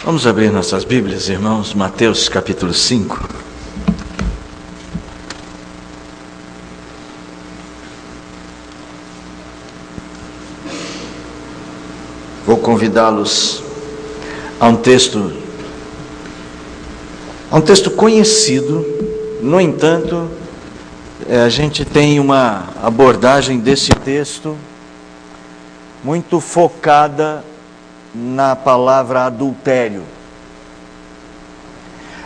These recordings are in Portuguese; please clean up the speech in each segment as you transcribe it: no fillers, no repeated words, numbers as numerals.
Vamos abrir nossas Bíblias, irmãos, Mateus capítulo 5. Vou convidá-los a um texto conhecido. No entanto, a gente tem uma abordagem desse texto muito focada na palavra adultério.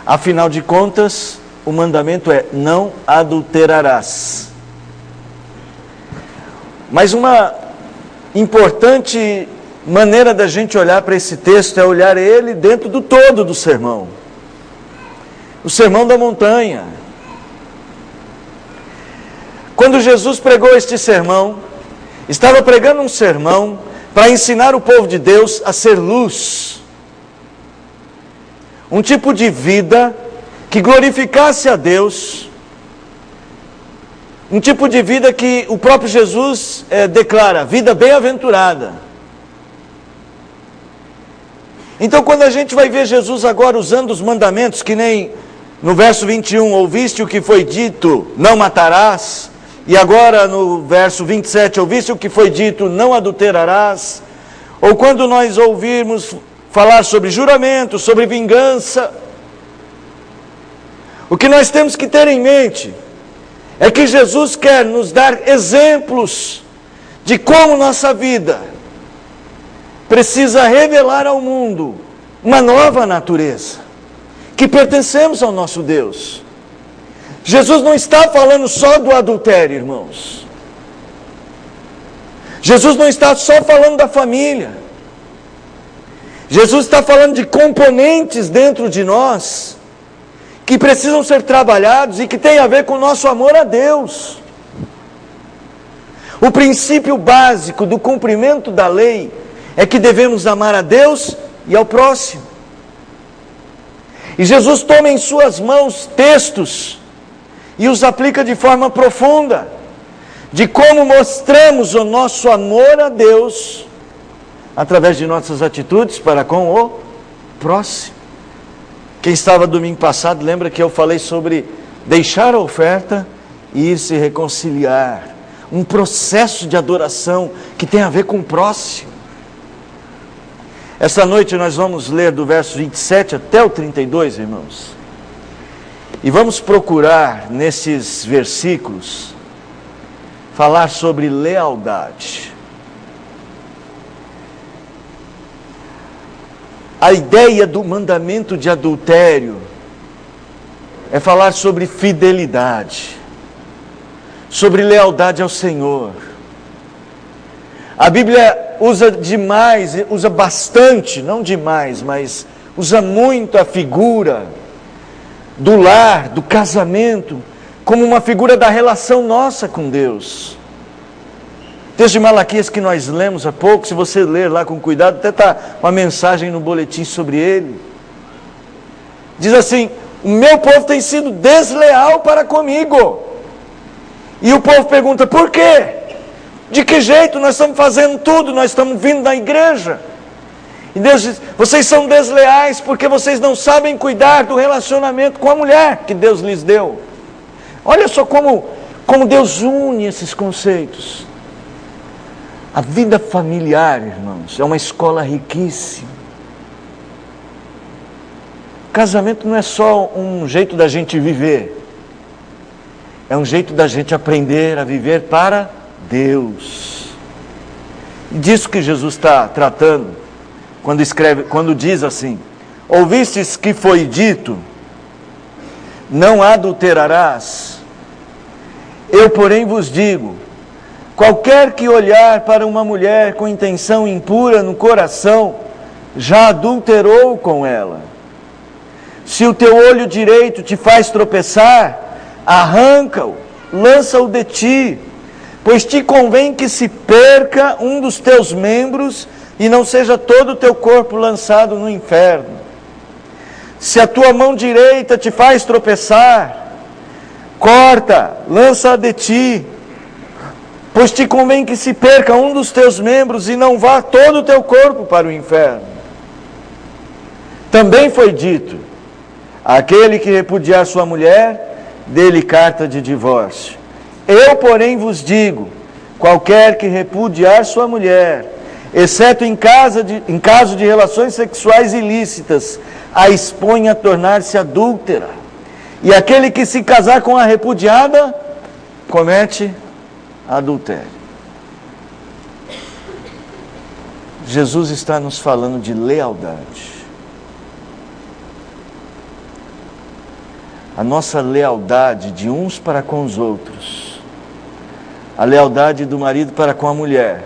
Afinal de contas, o mandamento é: não adulterarás. Mas uma importante maneira da gente olhar para esse texto é olhar ele dentro do todo do sermão. O sermão da montanha. Quando Jesus pregou este sermão, estava pregando um sermão para ensinar o povo de Deus a ser luz. Um tipo de vida que glorificasse a Deus. Um tipo de vida que o próprio Jesus declara, vida bem-aventurada. Então, quando a gente vai ver Jesus agora usando os mandamentos, que nem no verso 21, ouviste o que foi dito, não matarás. E agora no verso 27, ouviste o que foi dito, não adulterarás. Ou quando nós ouvirmos falar sobre juramento, sobre vingança, o que nós temos que ter em mente é que Jesus quer nos dar exemplos de como nossa vida precisa revelar ao mundo uma nova natureza, que pertencemos ao nosso Deus. Jesus não está falando só do adultério, irmãos. Jesus não está só falando da família. Jesus está falando de componentes dentro de nós que precisam ser trabalhados e que tem a ver com o nosso amor a Deus. O princípio básico do cumprimento da lei é que devemos amar a Deus e ao próximo. E Jesus toma em suas mãos textos e os aplica de forma profunda, de como mostramos o nosso amor a Deus, através de nossas atitudes para com o próximo. Quem estava domingo passado, lembra que eu falei sobre deixar a oferta e ir se reconciliar. Um processo de adoração que tem a ver com o próximo. Essa noite nós vamos ler do verso 27 até o 32, irmãos. E vamos procurar, nesses versículos, falar sobre lealdade. A ideia do mandamento de adultério é falar sobre fidelidade, sobre lealdade ao Senhor. A Bíblia usa demais, usa bastante, não demais, mas usa muito a figura do lar, do casamento, como uma figura da relação nossa com Deus. O texto de Malaquias que nós lemos há pouco, se você ler lá com cuidado, até está uma mensagem no boletim sobre ele. Diz assim: o meu povo tem sido desleal para comigo. E o povo pergunta: por quê? De que jeito? Nós estamos fazendo tudo, nós estamos vindo da igreja. E Deus diz: vocês são desleais porque vocês não sabem cuidar do relacionamento com a mulher que Deus lhes deu. Olha só como Deus une esses conceitos. A vida familiar, irmãos, é uma escola riquíssima. Casamento não é só um jeito da gente viver. É um jeito da gente aprender a viver para Deus. E disso que Jesus está tratando quando diz assim: ouvistes que foi dito, não adulterarás. Eu, porém, vos digo, qualquer que olhar para uma mulher com intenção impura no coração, já adulterou com ela. Se o teu olho direito te faz tropeçar, arranca-o, lança-o de ti, pois te convém que se perca um dos teus membros e não seja todo o teu corpo lançado no inferno. Se a tua mão direita te faz tropeçar, corta, lança-a de ti, pois te convém que se perca um dos teus membros e não vá todo o teu corpo para o inferno. Também foi dito: aquele que repudiar sua mulher, dê-lhe carta de divórcio. Eu, porém, vos digo: qualquer que repudiar sua mulher, exceto em caso de relações sexuais ilícitas, a expõe a tornar-se adúltera. E aquele que se casar com a repudiada, comete adultério. Jesus está nos falando de lealdade. A nossa lealdade de uns para com os outros. A lealdade do marido para com a mulher.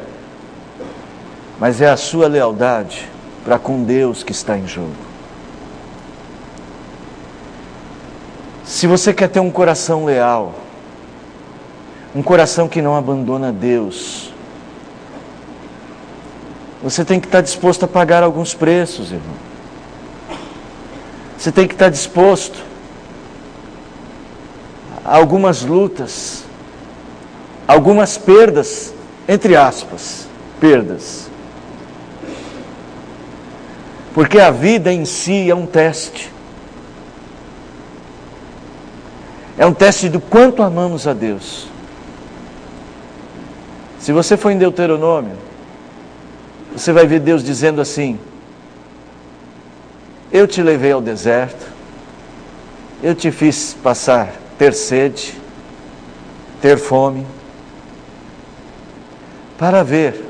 Mas é a sua lealdade para com Deus que está em jogo. Se você quer ter um coração leal, um coração que não abandona Deus, você tem que estar disposto a pagar alguns preços, irmão. Você tem que estar disposto a algumas lutas, algumas perdas, entre aspas, perdas. Porque a vida em si é um teste. É um teste do quanto amamos a Deus. Se você for em Deuteronômio, você vai ver Deus dizendo assim: eu te levei ao deserto, eu te fiz ter sede, ter fome, para ver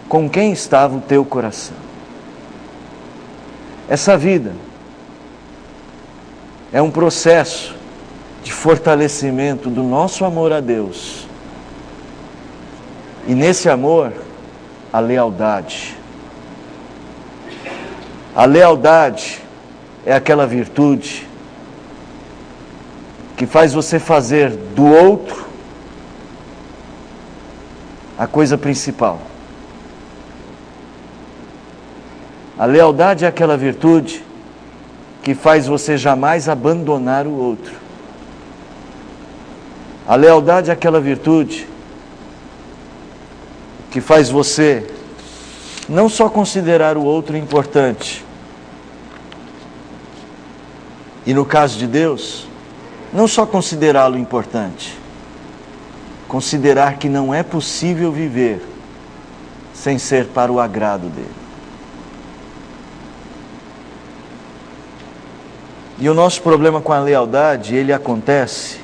com quem estava o teu coração. Essa vida é um processo de fortalecimento do nosso amor a Deus. E nesse amor, a lealdade. A lealdade é aquela virtude que faz você fazer do outro a coisa principal. A lealdade é aquela virtude que faz você jamais abandonar o outro. A lealdade é aquela virtude que faz você não só considerar o outro importante, e no caso de Deus, não só considerá-lo importante, considerar que não é possível viver sem ser para o agrado dele. E o nosso problema com a lealdade, ele acontece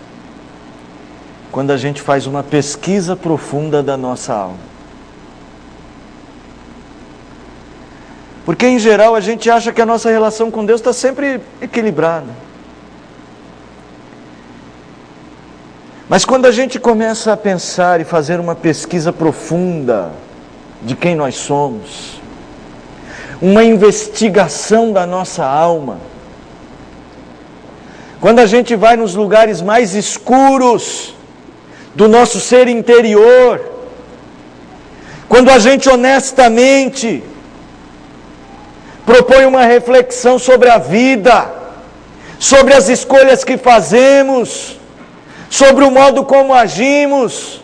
quando a gente faz uma pesquisa profunda da nossa alma. Porque em geral a gente acha que a nossa relação com Deus está sempre equilibrada. Mas quando a gente começa a pensar e fazer uma pesquisa profunda de quem nós somos, uma investigação da nossa alma, quando a gente vai nos lugares mais escuros do nosso ser interior, quando a gente honestamente propõe uma reflexão sobre a vida, sobre as escolhas que fazemos, sobre o modo como agimos,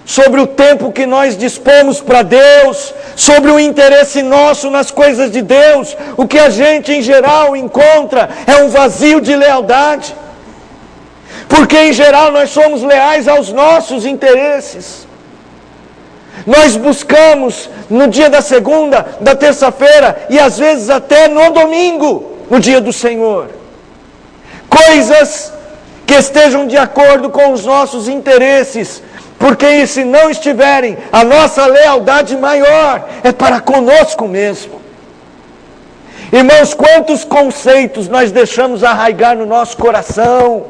sobre o tempo que nós dispomos para Deus, sobre o interesse nosso nas coisas de Deus, o que a gente em geral encontra é um vazio de lealdade. Porque em geral nós somos leais aos nossos interesses. Nós buscamos no dia da segunda, da terça-feira e às vezes até no domingo, no dia do Senhor, coisas que estejam de acordo com os nossos interesses, porque se não estiverem, a nossa lealdade maior é para conosco mesmo. Irmãos, quantos conceitos nós deixamos arraigar no nosso coração,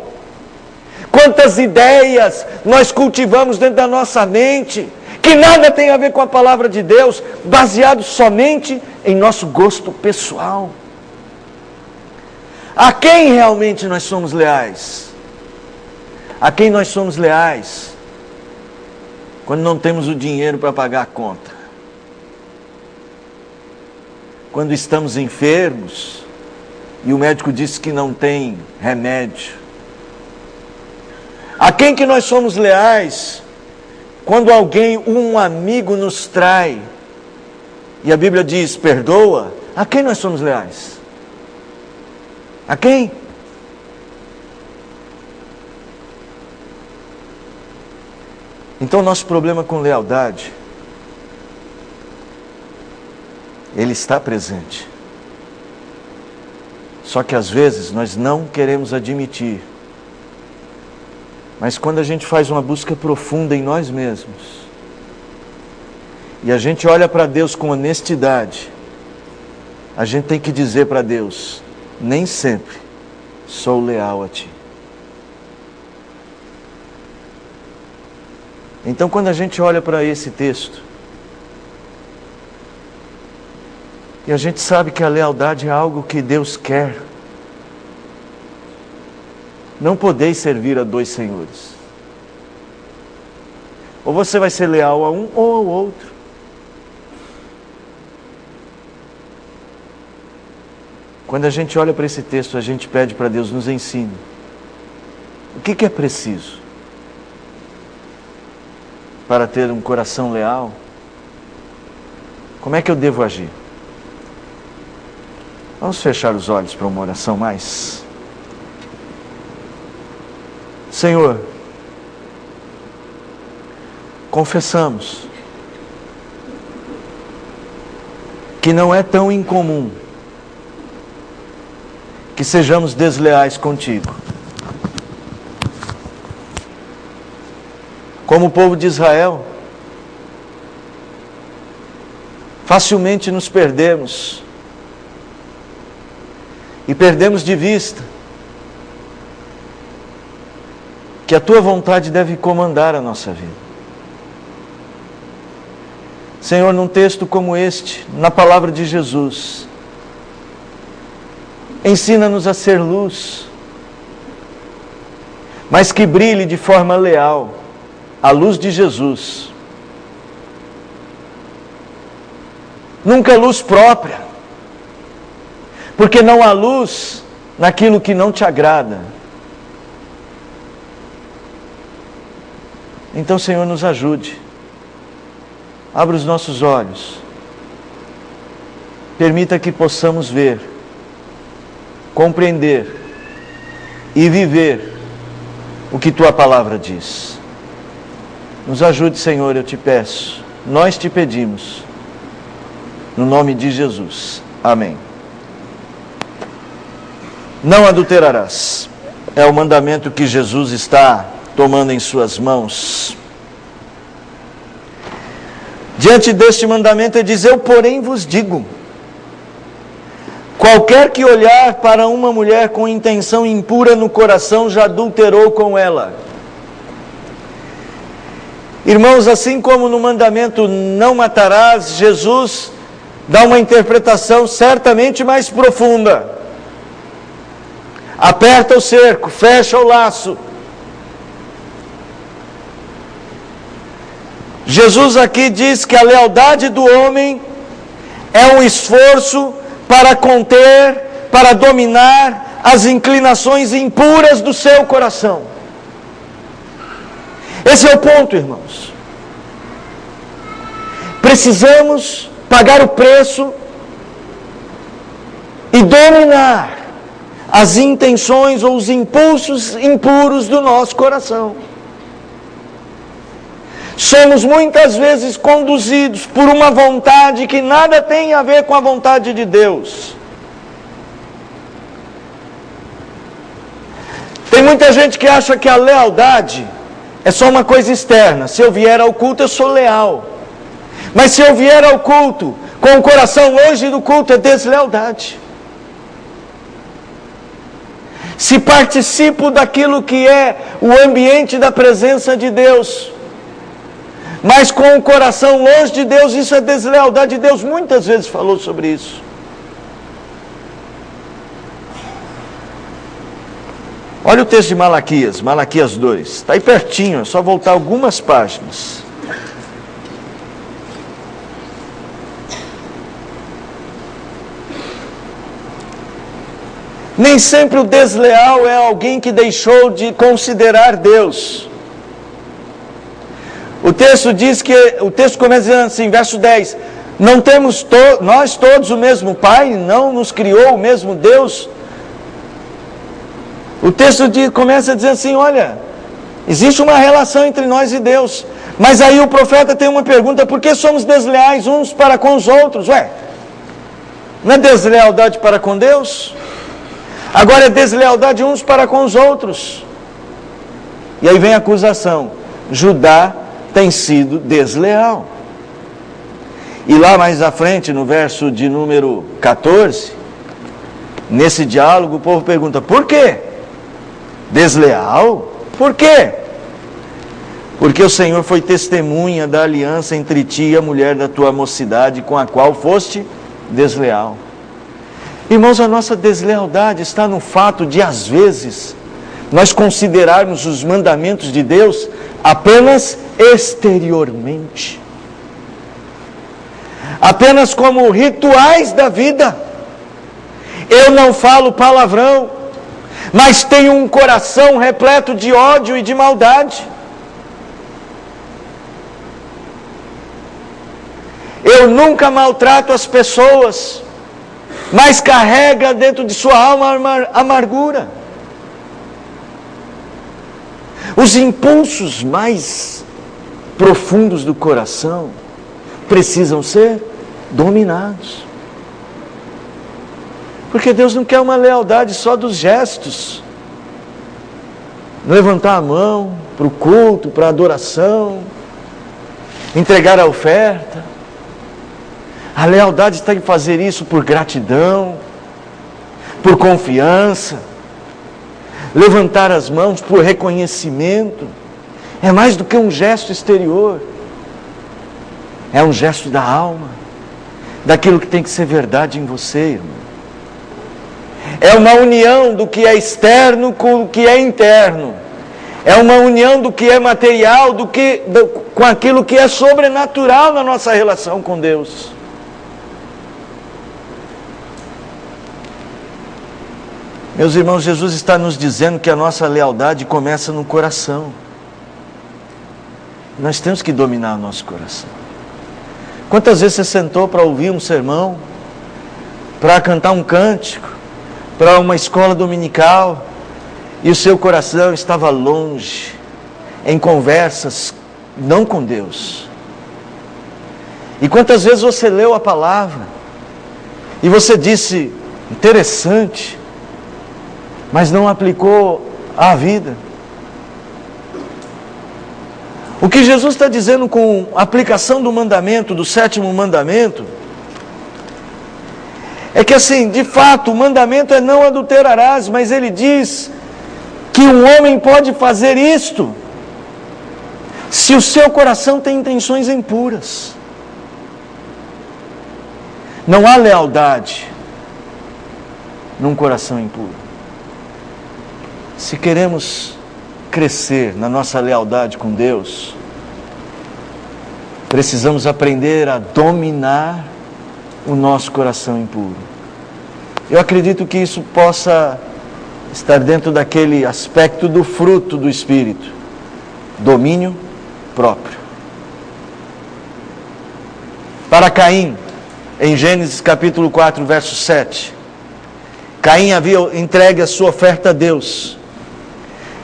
quantas ideias nós cultivamos dentro da nossa mente, que nada tem a ver com a palavra de Deus, baseado somente em nosso gosto pessoal. A quem realmente nós somos leais? A quem nós somos leais quando não temos o dinheiro para pagar a conta? Quando estamos enfermos e o médico disse que não tem remédio? A quem que nós somos leais quando alguém, um amigo nos trai, e a Bíblia diz, perdoa? A quem nós somos leais? A quem? Então, nosso problema com lealdade, ele está presente. Só que às vezes nós não queremos admitir. Mas quando a gente faz uma busca profunda em nós mesmos, e a gente olha para Deus com honestidade, a gente tem que dizer para Deus: nem sempre sou leal a Ti. Então, quando a gente olha para esse texto, e a gente sabe que a lealdade é algo que Deus quer, não podeis servir a dois senhores. Ou você vai ser leal a um ou ao outro. Quando a gente olha para esse texto, a gente pede para Deus nos ensine. O que é preciso para ter um coração leal? Como é que eu devo agir? Vamos fechar os olhos para uma oração mais. Senhor, confessamos que não é tão incomum que sejamos desleais contigo. Como o povo de Israel, facilmente nos perdemos e perdemos de vista que a Tua vontade deve comandar a nossa vida. Senhor, num texto como este, na palavra de Jesus, ensina-nos a ser luz, mas que brilhe de forma leal, a luz de Jesus. Nunca luz própria, porque não há luz naquilo que não te agrada. Então, Senhor, nos ajude. Abra os nossos olhos. Permita que possamos ver, compreender e viver o que Tua palavra diz. Nos ajude, Senhor, eu te peço. Nós te pedimos. No nome de Jesus. Amém. Não adulterarás. É o mandamento que Jesus está tomando em suas mãos. Diante deste mandamento ele diz: eu porém vos digo, qualquer que olhar para uma mulher com intenção impura no coração, já adulterou com ela. Irmãos, assim como no mandamento não matarás, Jesus dá uma interpretação certamente mais profunda. Aperta o cerco, fecha o laço. Jesus aqui diz que a lealdade do homem é um esforço para conter, para dominar as inclinações impuras do seu coração. Esse é o ponto, irmãos. Precisamos pagar o preço e dominar as intenções ou os impulsos impuros do nosso coração. Somos muitas vezes conduzidos por uma vontade que nada tem a ver com a vontade de Deus. Tem muita gente que acha que a lealdade é só uma coisa externa. Se eu vier ao culto, eu sou leal. Mas se eu vier ao culto com o coração longe do culto, é deslealdade. Se participo daquilo que é o ambiente da presença de Deus, mas com o coração longe de Deus, isso é deslealdade. Deus muitas vezes falou sobre isso. Olha o texto de Malaquias, Malaquias 2. Está aí pertinho, é só voltar algumas páginas. Nem sempre o desleal é alguém que deixou de considerar Deus. O texto diz que, o texto começa dizendo assim, verso 10, não temos nós todos o mesmo Pai, não nos criou o mesmo Deus? O texto começa dizendo assim: olha, existe uma relação entre nós e Deus. Mas aí o profeta tem uma pergunta: por que somos desleais uns para com os outros? Ué, não é deslealdade para com Deus? Agora é deslealdade uns para com os outros. E aí vem a acusação: Judá tem sido desleal. E lá mais à frente, no verso de número 14, nesse diálogo, o povo pergunta: por quê? Desleal? Por quê? Porque o Senhor foi testemunha da aliança entre ti e a mulher da tua mocidade, com a qual foste desleal. Irmãos, a nossa deslealdade está no fato de, às vezes, nós considerarmos os mandamentos de Deus apenas exteriormente, apenas como rituais da vida. Eu não falo palavrão, mas tenho um coração repleto de ódio e de maldade. Eu nunca maltrato as pessoas, mas carrega dentro de sua alma amargura. Os impulsos mais profundos do coração precisam ser dominados. Porque Deus não quer uma lealdade só dos gestos. Levantar a mão para o culto, para a adoração, entregar a oferta. A lealdade está em fazer isso por gratidão, por confiança, levantar as mãos por reconhecimento. É mais do que um gesto exterior. É um gesto da alma, daquilo que tem que ser verdade em você, irmão. É uma união do que é externo com o que é interno. É uma união do que é material com aquilo que é sobrenatural na nossa relação com Deus. Meus irmãos, Jesus está nos dizendo que a nossa lealdade começa no coração. Nós temos que dominar o nosso coração. Quantas vezes você sentou para ouvir um sermão, para cantar um cântico, para uma escola dominical, e o seu coração estava longe, em conversas não com Deus? E quantas vezes você leu a palavra, e você disse, interessante, mas não aplicou à vida? O que Jesus está dizendo com a aplicação do mandamento, do 7º mandamento, é que assim, de fato, o mandamento é não adulterarás, mas ele diz que um homem pode fazer isto se o seu coração tem intenções impuras. Não há lealdade num coração impuro. Se queremos crescer na nossa lealdade com Deus, precisamos aprender a dominar o nosso coração impuro. Eu acredito que isso possa estar dentro daquele aspecto do fruto do Espírito, domínio próprio. Para Caim, em Gênesis capítulo 4, verso 7, Caim havia entregue a sua oferta a Deus.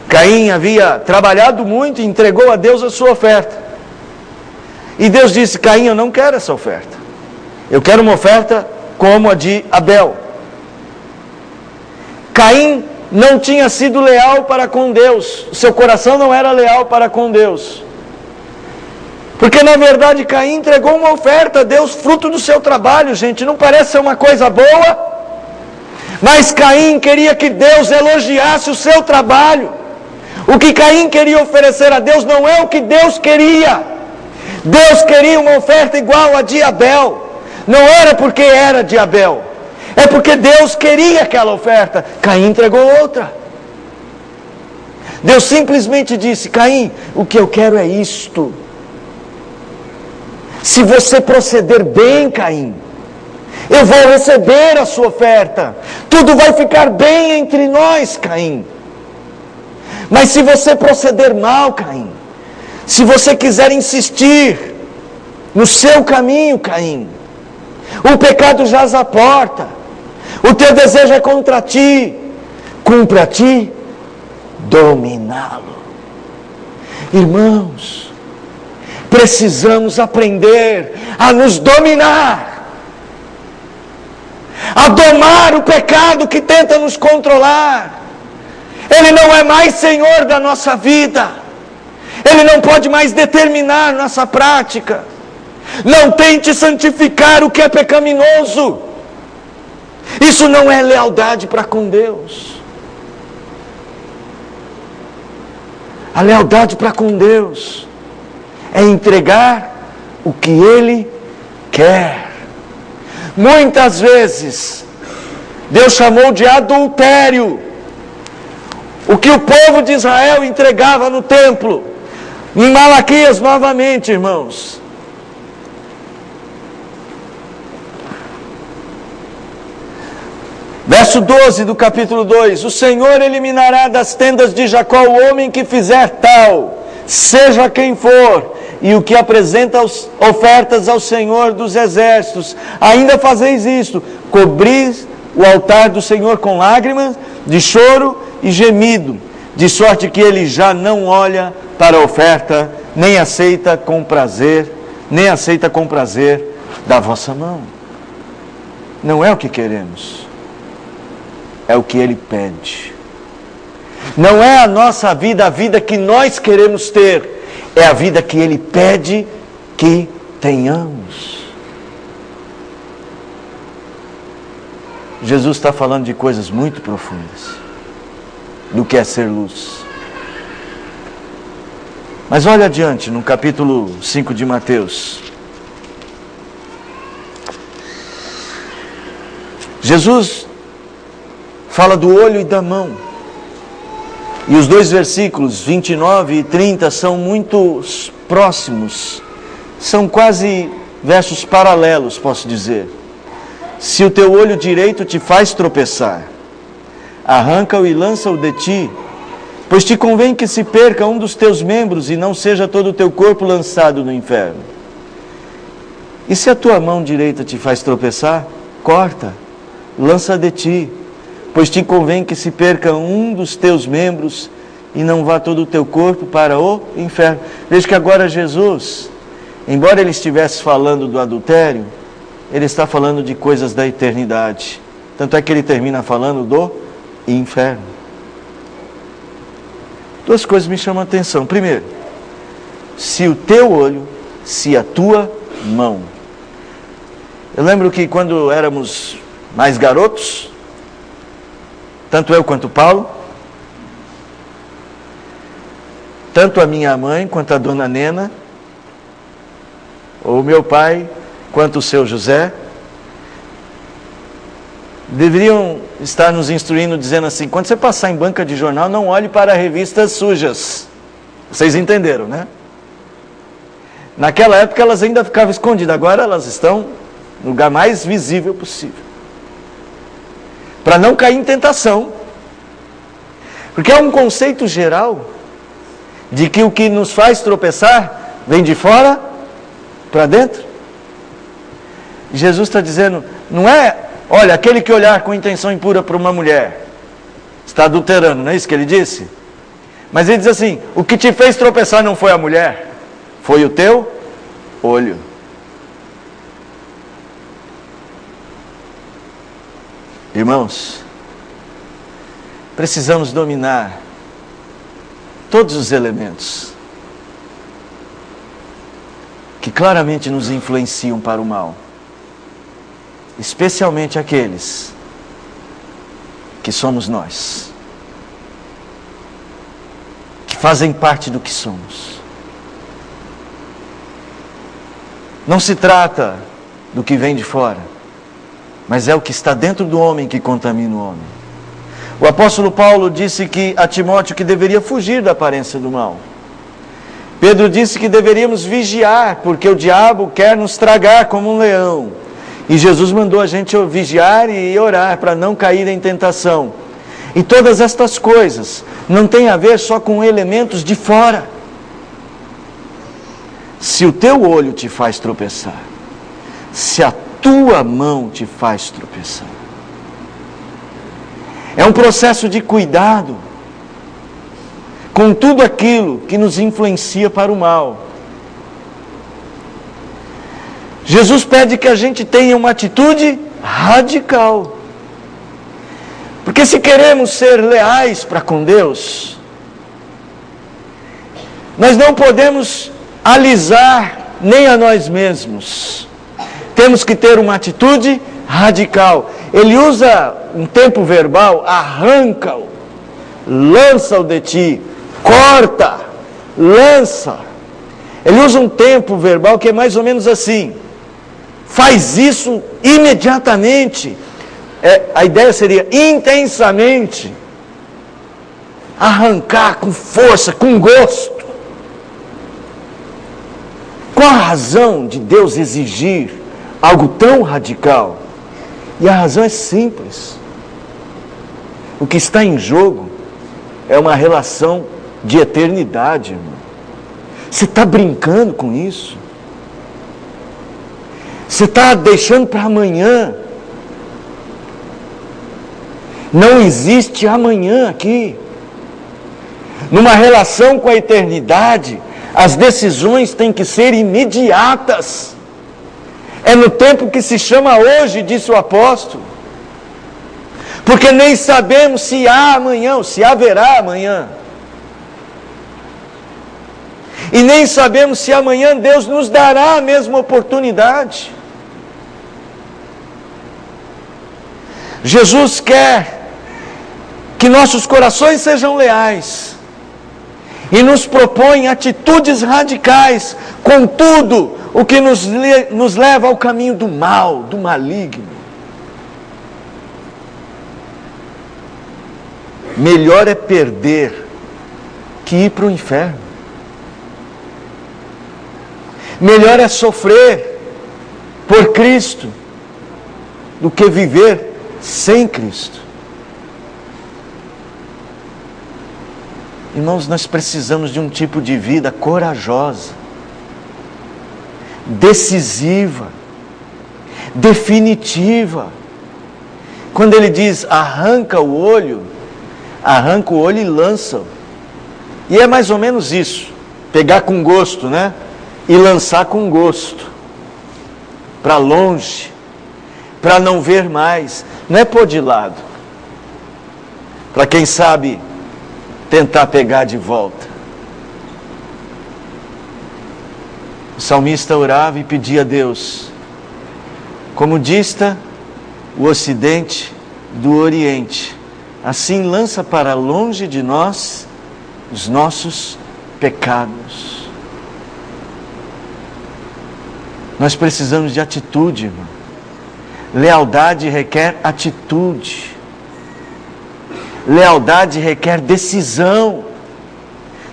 Caim havia trabalhado muito e entregou a Deus a sua oferta. E Deus disse: Caim, eu não quero essa oferta. Eu quero uma oferta como a de Abel. Caim não tinha sido leal para com Deus. O seu coração não era leal para com Deus. Porque na verdade Caim entregou uma oferta a Deus, fruto do seu trabalho, gente. Não parece ser uma coisa boa? Mas Caim queria que Deus elogiasse o seu trabalho. O que Caim queria oferecer a Deus não é o que Deus queria. Deus queria uma oferta igual a de Abel. Não era porque era de Abel, é porque Deus queria aquela oferta. Caim entregou outra. Deus simplesmente disse: Caim, o que eu quero é isto. Se você proceder bem, Caim, eu vou receber a sua oferta. Tudo vai ficar bem entre nós, Caim. Mas se você proceder mal, Caim, se você quiser insistir no seu caminho, Caim, o pecado jaz à porta, o teu desejo é contra ti, cumpre a ti dominá-lo. Irmãos, precisamos aprender a nos dominar, a domar o pecado que tenta nos controlar. Ele não é mais Senhor da nossa vida. Ele não pode mais determinar nossa prática. Não tente santificar o que é pecaminoso. Isso não é lealdade para com Deus. A lealdade para com Deus é entregar o que Ele quer. Muitas vezes, Deus chamou de adultério o que o povo de Israel entregava no templo. Em Malaquias, novamente, irmãos. Verso 12 do capítulo 2: o Senhor eliminará das tendas de Jacó o homem que fizer tal, seja quem for, e o que apresenta ofertas ao Senhor dos exércitos. Ainda fazeis isto: cobris o altar do Senhor com lágrimas, de choro e gemido, de sorte que ele já não olha para a oferta, nem aceita com prazer da vossa mão. Não é o que queremos, é o que Ele pede. Não é a nossa vida, a vida que nós queremos ter, é a vida que Ele pede que tenhamos. Jesus está falando de coisas muito profundas, do que é ser luz. Mas olha adiante, no capítulo 5 de Mateus. Jesus fala do olho e da mão. E os dois versículos 29 e 30 são muito próximos. São quase versos paralelos, posso dizer. Se o teu olho direito te faz tropeçar, arranca-o e lança-o de ti, pois te convém que se perca um dos teus membros e não seja todo o teu corpo lançado no inferno. E se a tua mão direita te faz tropeçar, corta, lança de ti, pois te convém que se perca um dos teus membros e não vá todo o teu corpo para o inferno. Veja que agora Jesus, embora ele estivesse falando do adultério, ele está falando de coisas da eternidade. Tanto é que ele termina falando do inferno. Duas coisas me chamam a atenção. Primeiro, se o teu olho, se a tua mão. Eu lembro que quando éramos mais garotos, tanto eu quanto Paulo, tanto a minha mãe quanto a dona Nena, ou o meu pai quanto o seu José, deveriam estar nos instruindo, dizendo assim: quando você passar em banca de jornal, não olhe para revistas sujas. Vocês entenderam, né? Naquela época elas ainda ficavam escondidas, agora elas estão no lugar mais visível possível, para não cair em tentação. Porque é um conceito geral de que o que nos faz tropeçar vem de fora para dentro. Jesus está dizendo, não é, olha, aquele que olhar com intenção impura para uma mulher está adulterando, não é isso que ele disse? Mas ele diz assim: o que te fez tropeçar não foi a mulher, foi o teu olho. Irmãos, precisamos dominar todos os elementos que claramente nos influenciam para o mal, especialmente aqueles que somos nós, que fazem parte do que somos. Não se trata do que vem de fora, mas é o que está dentro do homem que contamina o homem. O apóstolo Paulo disse a Timóteo que deveria fugir da aparência do mal. Pedro disse que deveríamos vigiar, porque o diabo quer nos tragar como um leão. E Jesus mandou a gente vigiar e orar para não cair em tentação. E todas estas coisas não têm a ver só com elementos de fora. Se o teu olho te faz tropeçar, se a tua mão te faz tropeçar, é um processo de cuidado. com tudo aquilo que nos influencia para o mal. Jesus pede que a gente tenha uma atitude radical. Porque se queremos ser leais para com Deus, nós não podemos alisar nem a nós mesmos. Temos que ter uma atitude radical. Ele usa um tempo verbal, arranca-o, lança-o de ti, corta, lança. Ele usa um tempo verbal que é mais ou menos assim: faz isso imediatamente. A ideia seria intensamente. Arrancar com força, com gosto. Qual a razão de Deus exigir algo tão radical? E a razão é simples. O que está em jogo é uma relação de eternidade, irmão. Você está brincando com isso? Você está deixando para amanhã? Não existe amanhã aqui. Numa relação com a eternidade, as decisões têm que ser imediatas. É no tempo que se chama hoje, disse o apóstolo. Porque nem sabemos se há amanhã, ou se haverá amanhã. E nem sabemos se amanhã Deus nos dará a mesma oportunidade. Jesus quer que nossos corações sejam leais e nos propõe atitudes radicais com tudo o que nos leva ao caminho do mal, do maligno. Melhor é perder que ir para o inferno. Melhor é sofrer por Cristo do que viver sem Cristo. Irmãos, nós precisamos de um tipo de vida corajosa, decisiva, definitiva. Quando ele diz arranca o olho e lança-o. E é mais ou menos isso. Pegar com gosto, né? E lançar com gosto. Para longe. Para não ver mais. Não é pôr de lado. Para quem sabe tentar pegar de volta. O salmista orava e pedia a Deus: como dista o ocidente do oriente, assim lança para longe de nós os nossos pecados. Nós precisamos de atitude, irmão. Lealdade requer atitude. Lealdade requer decisão.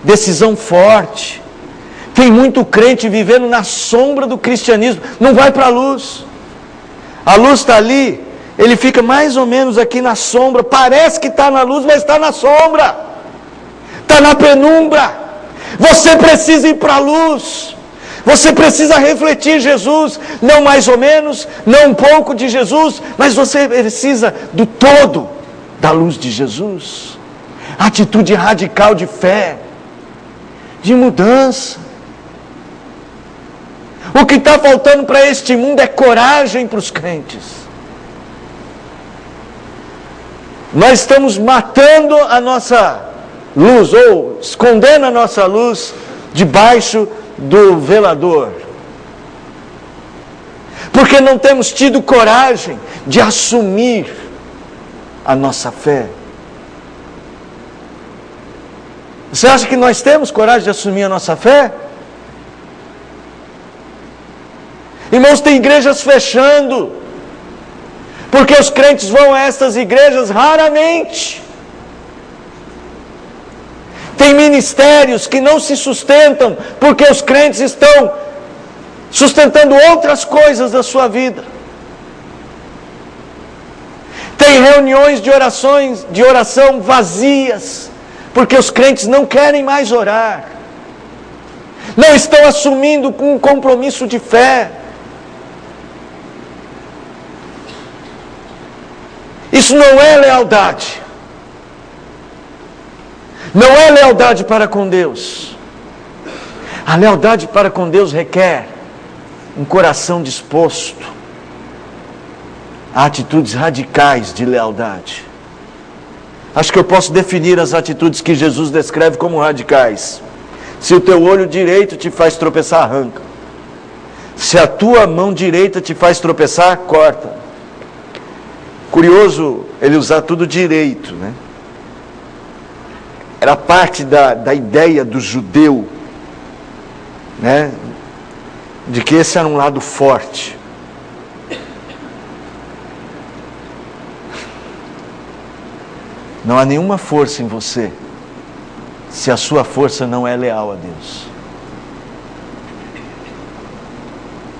Decisão forte. Tem muito crente vivendo na sombra do cristianismo. Não vai para a luz. A luz está ali. Ele fica mais ou menos aqui na sombra. Parece que está na luz, mas está na sombra. Está na penumbra. Você precisa ir para a luz. Você precisa refletir Jesus. Não mais ou menos, não um pouco de Jesus, mas você precisa do todo da luz de Jesus. Atitude radical de fé, de mudança. O que está faltando para este mundo é coragem para os crentes. Nós estamos matando a nossa luz, ou escondendo a nossa luz debaixo do velador. Porque não temos tido coragem de assumir a nossa fé. Você acha que nós temos coragem de assumir a nossa fé? Irmãos, tem igrejas fechando, porque os crentes vão a estas igrejas raramente. Tem ministérios que não se sustentam, porque os crentes estão sustentando outras coisas da sua vida. Tem reuniões de oração vazias, porque os crentes não querem mais orar. Não estão assumindo um compromisso de fé. Isso não é lealdade. Não é lealdade para com Deus. A lealdade para com Deus requer um coração disposto a atitudes radicais de lealdade. Acho que eu posso definir as atitudes que Jesus descreve como radicais. Se o teu olho direito te faz tropeçar, arranca. Se a tua mão direita te faz tropeçar, corta. Curioso ele usar tudo direito, né? Era parte da ideia do judeu, né? De que esse era um lado forte. Não há nenhuma força em você se a sua força não é leal a Deus.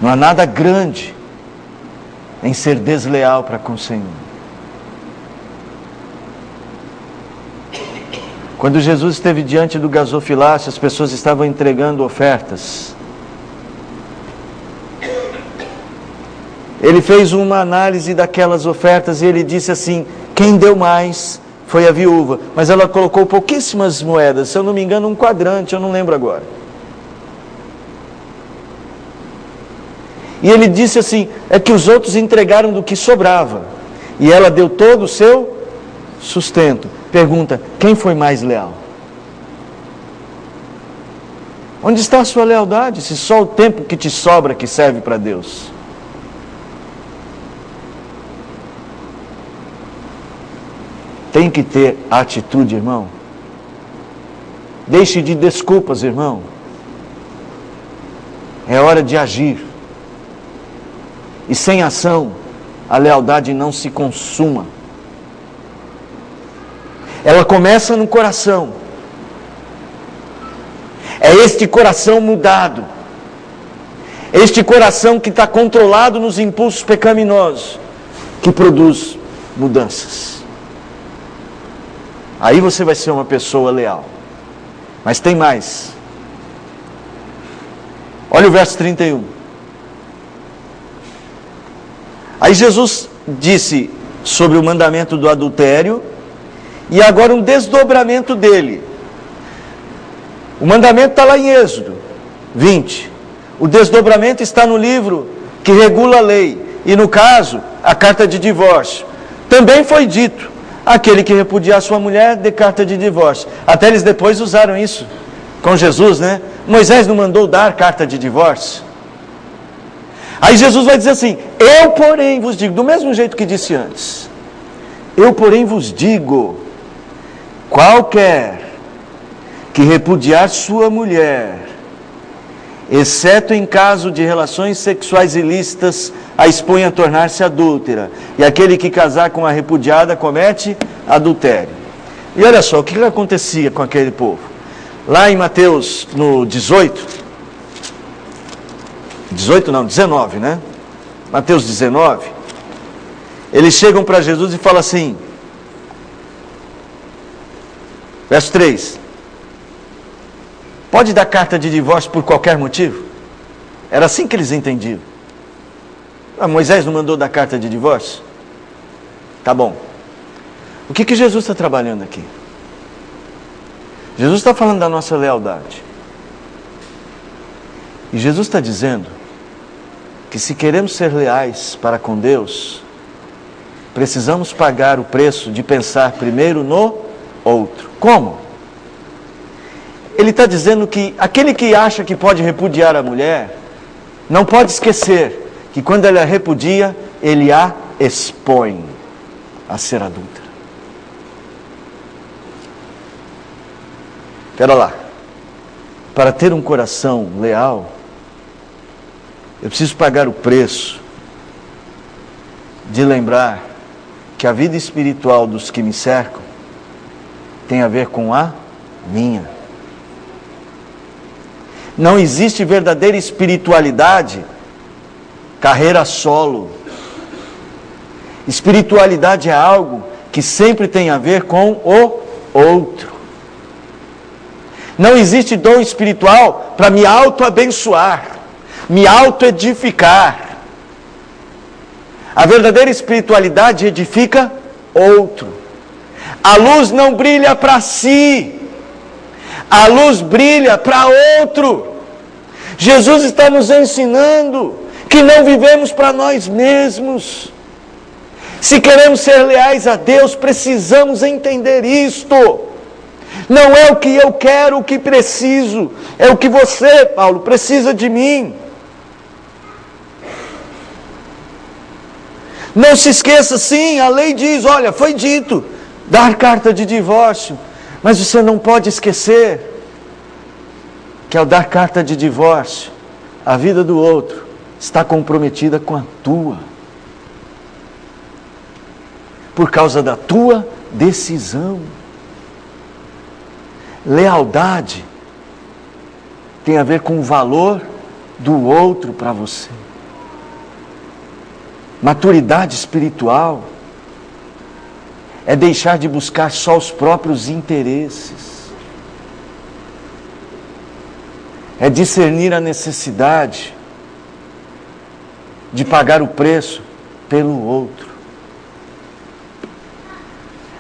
Não há nada grande em ser desleal para com o Senhor. Quando Jesus esteve diante do gasofilácio, as pessoas estavam entregando ofertas. Ele fez uma análise daquelas ofertas e ele disse assim: quem deu mais foi a viúva, mas ela colocou pouquíssimas moedas, se eu não me engano um quadrante, eu não lembro agora. E ele disse assim, é que os outros entregaram do que sobrava, e ela deu todo o seu sustento. Pergunta, quem foi mais leal? Onde está a sua lealdade, se só o tempo que te sobra que serve para Deus? Tem que ter atitude, irmão. Deixe de desculpas, irmão. É hora de agir. E sem ação, a lealdade não se consuma. Ela começa no coração. É este coração mudado. Este coração que está controlado nos impulsos pecaminosos, que produz mudanças. Aí você vai ser uma pessoa leal. Mas tem mais. Olha o verso 31. Aí Jesus disse sobre o mandamento do adultério, e agora um desdobramento dele. O mandamento está lá em Êxodo 20. O desdobramento está no livro que regula a lei. E no caso, a carta de divórcio. Também foi dito, aquele que repudiar sua mulher, dê carta de divórcio. Até eles depois usaram isso com Jesus, né? Moisés não mandou dar carta de divórcio. Aí Jesus vai dizer assim, eu porém vos digo, do mesmo jeito que disse antes, eu porém vos digo, qualquer que repudiar sua mulher, exceto em caso de relações sexuais ilícitas, a expõe a tornar-se adúltera. E aquele que casar com a repudiada comete adultério. E olha só, o que acontecia com aquele povo? Lá em Mateus, no 19, né? Mateus 19, eles chegam para Jesus e falam assim, verso 3, pode dar carta de divórcio por qualquer motivo? Era assim que eles entendiam. Moisés não mandou dar carta de divórcio? Tá bom. O que Jesus está trabalhando aqui? Jesus está falando da nossa lealdade. E Jesus está dizendo que se queremos ser leais para com Deus, precisamos pagar o preço de pensar primeiro no outro. Como? Ele está dizendo que aquele que acha que pode repudiar a mulher, não pode esquecer que quando ele a repudia, ele a expõe a ser adúltera. Espera lá. Para ter um coração leal, eu preciso pagar o preço de lembrar que a vida espiritual dos que me cercam tem a ver com a minha. Não existe verdadeira espiritualidade carreira solo. Espiritualidade é algo que sempre tem a ver com o outro. Não existe dom espiritual para me auto-abençoar, me auto-edificar. A verdadeira espiritualidade edifica outro. A luz não brilha para si, A luz brilha para outro. Jesus está nos ensinando que não vivemos para nós mesmos. Se queremos ser leais a Deus, precisamos entender isto. Não é o que eu quero, o que preciso. É o que você, Paulo, precisa de mim. Não se esqueça, sim, a lei diz, olha, foi dito, dar carta de divórcio. Mas você não pode esquecer que ao dar carta de divórcio, a vida do outro está comprometida com a tua. Por causa da tua decisão. Lealdade tem a ver com o valor do outro para você. Maturidade espiritual é deixar de buscar só os próprios interesses. É discernir a necessidade de pagar o preço pelo outro.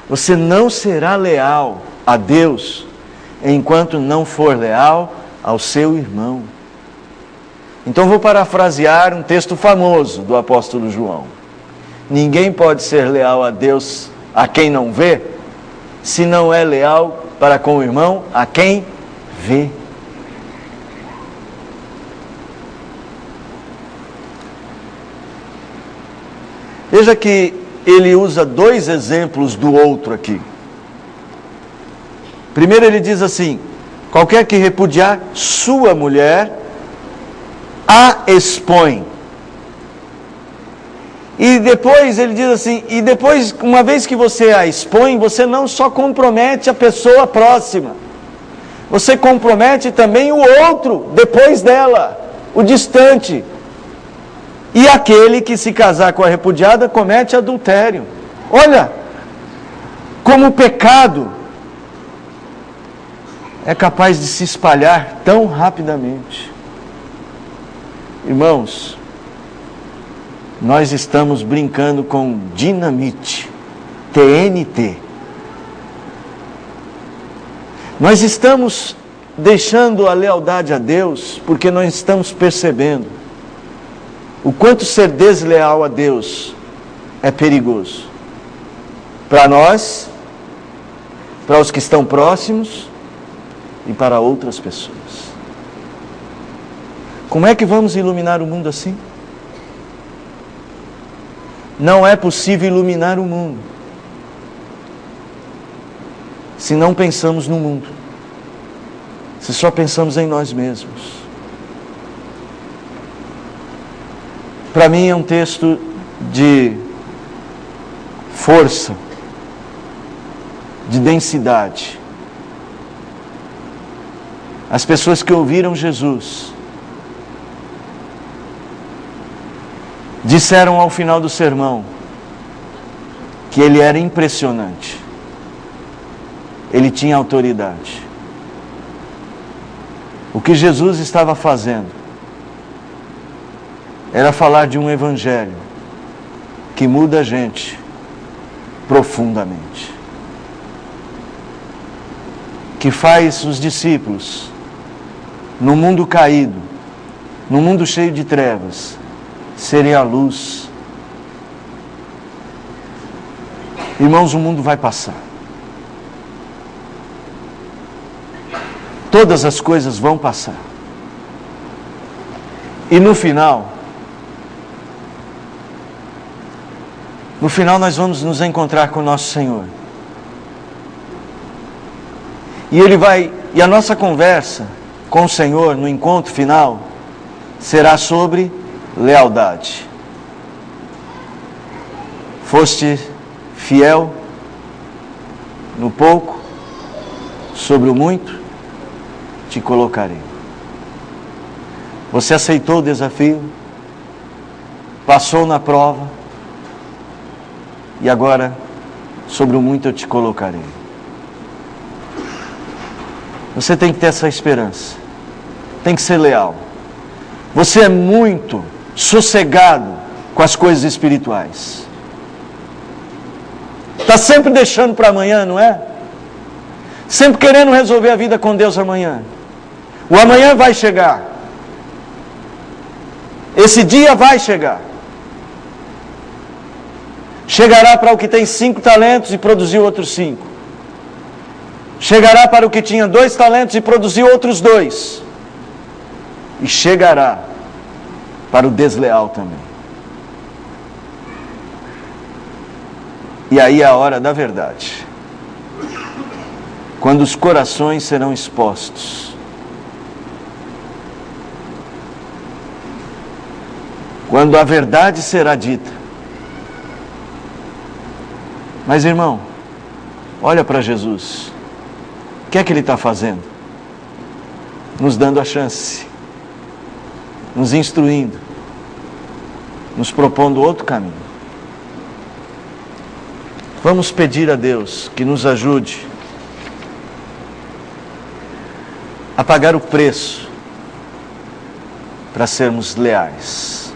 Você não será leal a Deus enquanto não for leal ao seu irmão. Então vou parafrasear um texto famoso do apóstolo João. Ninguém pode ser leal a Deus a quem não vê, se não é leal para com o irmão a quem vê. Veja que ele usa dois exemplos do outro aqui. Primeiro ele diz assim: qualquer que repudiar sua mulher, a expõe. E depois ele diz assim, e depois, uma vez que você a expõe, você não só compromete a pessoa próxima, você compromete também o outro depois dela, o distante. E aquele que se casar com a repudiada comete adultério. Olha, como o pecado é capaz de se espalhar tão rapidamente. Irmãos, nós estamos brincando com dinamite, TNT. Nós estamos deixando a lealdade a Deus porque nós estamos percebendo o quanto ser desleal a Deus é perigoso. Para nós, para os que estão próximos e para outras pessoas. Como é que vamos iluminar o mundo assim? Não é possível iluminar o mundo se não pensamos no mundo, se só pensamos em nós mesmos. Para mim é um texto de força, de densidade. As pessoas que ouviram Jesus disseram ao final do sermão que ele era impressionante. Ele tinha autoridade. O que Jesus estava fazendo era falar de um evangelho que muda a gente profundamente. Que faz os discípulos, no mundo caído, no mundo cheio de trevas, serem a luz. Irmãos, o mundo vai passar. Todas as coisas vão passar. E no final nós vamos nos encontrar com o nosso Senhor. E a nossa conversa com o Senhor no encontro final será sobre lealdade. Foste fiel no pouco, sobre o muito te colocarei. Você aceitou o desafio, passou na prova, e agora sobre o muito eu te colocarei. Você tem que ter essa esperança, tem que ser leal. Você é muito sossegado com as coisas espirituais. Está sempre deixando para amanhã, não é? sempre querendo resolver a vida com Deus amanhã. O amanhã vai chegar. Esse dia vai chegar. Chegará para o que tem 5 talentos e produziu outros 5. Chegará para o que tinha 2 talentos e produziu outros 2. E chegará para o desleal também. E aí é a hora da verdade. Quando os corações serão expostos. Quando a verdade será dita. Mas irmão, olha para Jesus. O que é que Ele está fazendo? Nos dando a chance. Nos instruindo. Nos propondo outro caminho. Vamos pedir a Deus que nos ajude a pagar o preço para sermos leais.